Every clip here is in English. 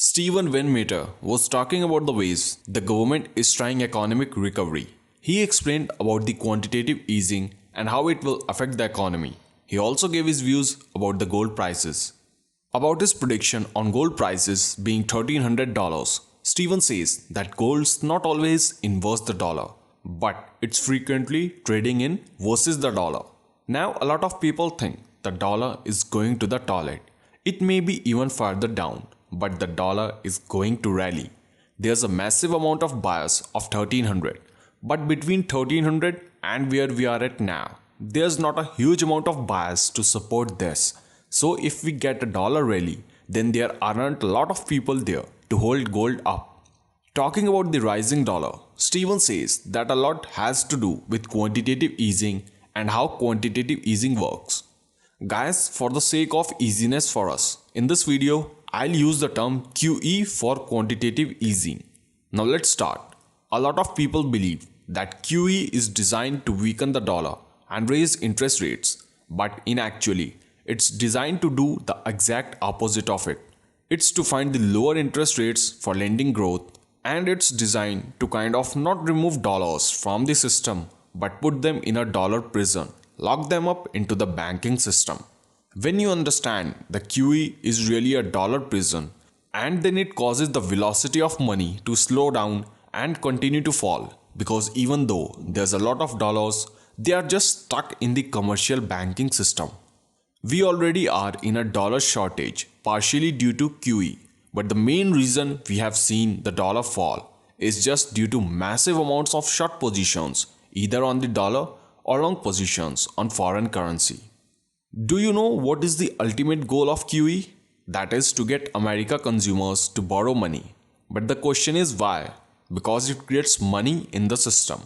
Steven Van Meter was talking about the ways the government is trying economic recovery. He explained about the quantitative easing and how it will affect the economy. He also gave his views about the gold prices. About his prediction on gold prices being $1,300, Steven says that gold's not always inverse the dollar, but it's frequently trading in versus the dollar. Now, a lot of people think the dollar is going to the toilet. It may be even farther down, but the dollar is going to rally. There's a massive amount of bias of 1300, but between 1300 and where we are at now, there's not a huge amount of bias to support this. So if we get a dollar rally, then there aren't a lot of people there to hold gold up. Talking about the rising dollar, Steven says that a lot has to do with quantitative easing and how quantitative easing works. Guys, for the sake of easiness for us, in this video, I'll use the term QE for quantitative easing. Now let's start. A lot of people believe that QE is designed to weaken the dollar and raise interest rates, but in actually, it's designed to do the exact opposite of it. It's to find the lower interest rates for lending growth, and it's designed to kind of not remove dollars from the system but put them in a dollar prison, lock them up into the banking system. When you understand the QE is really a dollar prison, and then it causes the velocity of money to slow down and continue to fall, because even though there's a lot of dollars, they are just stuck in the commercial banking system. We already are in a dollar shortage, partially due to QE, but the main reason we have seen the dollar fall is just due to massive amounts of short positions, either on the dollar or long positions on foreign currency. Do you know what is the ultimate goal of QE? That is to get America consumers to borrow money. But the question is why? Because it creates money in the system.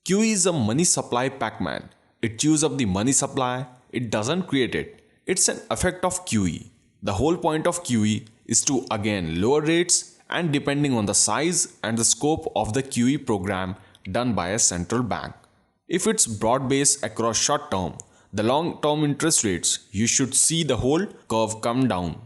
QE is a money supply Pac-Man. It chews up the money supply. It doesn't create it. It's an effect of QE. The whole point of QE is to again lower rates, and depending on the size and the scope of the QE program done by a central bank. If it's broad-based across short term, the long-term interest rates, you should see the whole curve come down.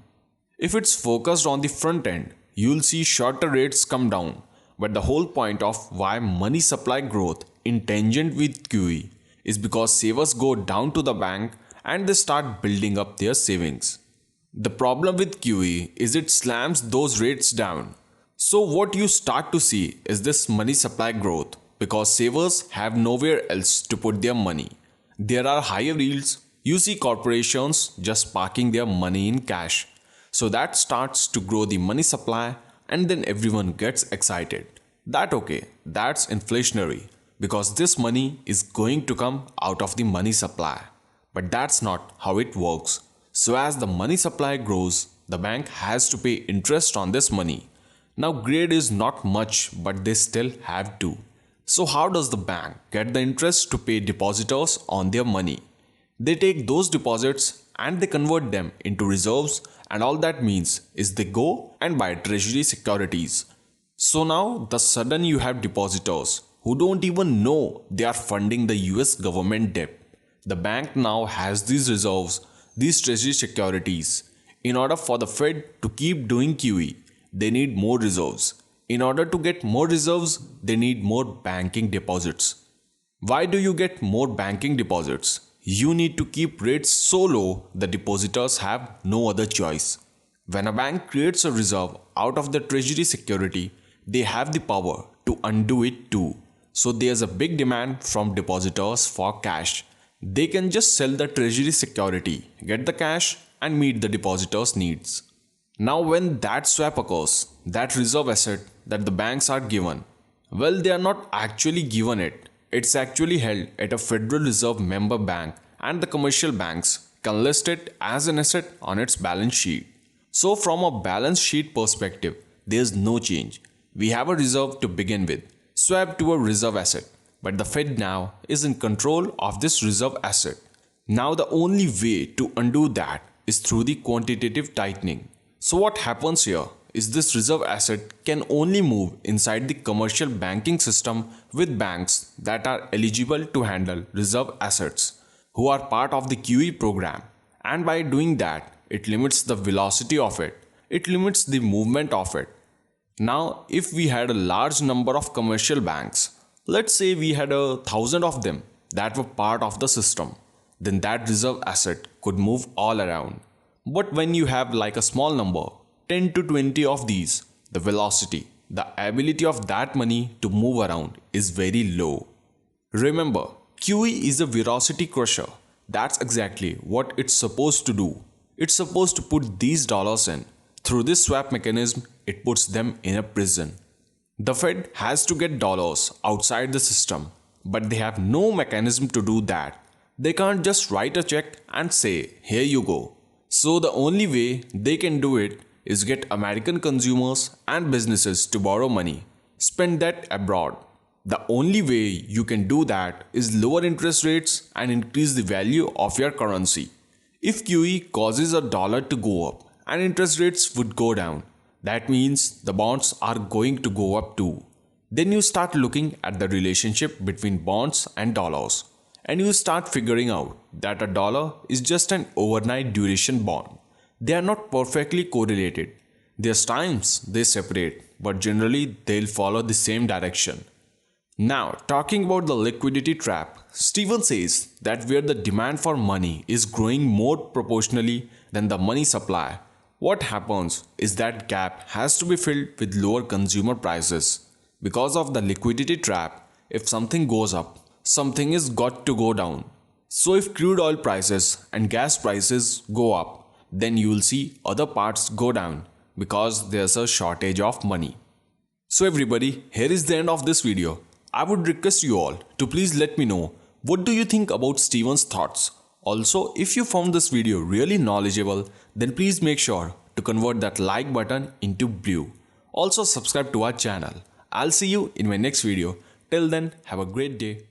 If it's focused on the front end, you'll see shorter rates come down. But the whole point of why money supply growth in tangent with QE is because savers go down to the bank and they start building up their savings. The problem with QE is it slams those rates down. So what you start to see is this money supply growth because savers have nowhere else to put their money. There are higher yields. You see corporations just parking their money in cash. So that starts to grow the money supply, and then everyone gets excited. That's inflationary because this money is going to come out of the money supply. But that's not how it works. So as the money supply grows, the bank has to pay interest on this money. Now grade is not much, but they still have to. So how does the bank get the interest to pay depositors on their money? They take those deposits and they convert them into reserves, and all that means is they go and buy treasury securities. So now the sudden you have depositors who don't even know they are funding the US government debt. The bank now has these reserves, these treasury securities. In order for the Fed to keep doing QE, they need more reserves. In order to get more reserves, they need more banking deposits. Why do you get more banking deposits? You need to keep rates so low the depositors have no other choice. When a bank creates a reserve out of the treasury security, they have the power to undo it too. So there's a big demand from depositors for cash. They can just sell the treasury security, get the cash, and meet the depositors' needs. Now when that swap occurs, that reserve asset that the banks are given, well, they are not actually given it. It's actually held at a Federal Reserve member bank, and the commercial banks can list it as an asset on its balance sheet. So from a balance sheet perspective, there's no change. We have a reserve to begin with, swapped to a reserve asset, but the Fed now is in control of this reserve asset. Now the only way to undo that is through the quantitative tightening. So what happens here is this reserve asset can only move inside the commercial banking system with banks that are eligible to handle reserve assets, who are part of the QE program. And by doing that, it limits the velocity of it. it limits the movement of it. Now, if we had a large number of commercial banks, let's say we had 1,000 of them that were part of the system, then that reserve asset could move all around. But when you have like a small number, 10 to 20 of these, the velocity, the ability of that money to move around is very low. Remember, QE is a velocity crusher. That's exactly what it's supposed to do. It's supposed to put these dollars in. Through this swap mechanism, it puts them in a prison. The Fed has to get dollars outside the system, but they have no mechanism to do that. They can't just write a check and say, here you go. So the only way they can do it is get American consumers and businesses to borrow money, spend that abroad. The only way you can do that is lower interest rates and increase the value of your currency. If QE causes a dollar to go up and interest rates would go down, that means the bonds are going to go up too. Then you start looking at the relationship between bonds and dollars, and you start figuring out that a dollar is just an overnight duration bond. They are not perfectly correlated. There's times they separate, but generally they'll follow the same direction. Now, talking about the liquidity trap, Steven says that where the demand for money is growing more proportionally than the money supply, what happens is that gap has to be filled with lower consumer prices. Because of the liquidity trap, if something goes up, something is got to go down. So if crude oil prices and gas prices go up, then you will see other parts go down because there's a shortage of money. So everybody, here is the end of this video. I would request you all to please let me know what do you think about Steven's thoughts. Also, if you found this video really knowledgeable, then please make sure to convert that like button into blue. Also subscribe to our channel. I'll see you in my next video. Till then, have a great day.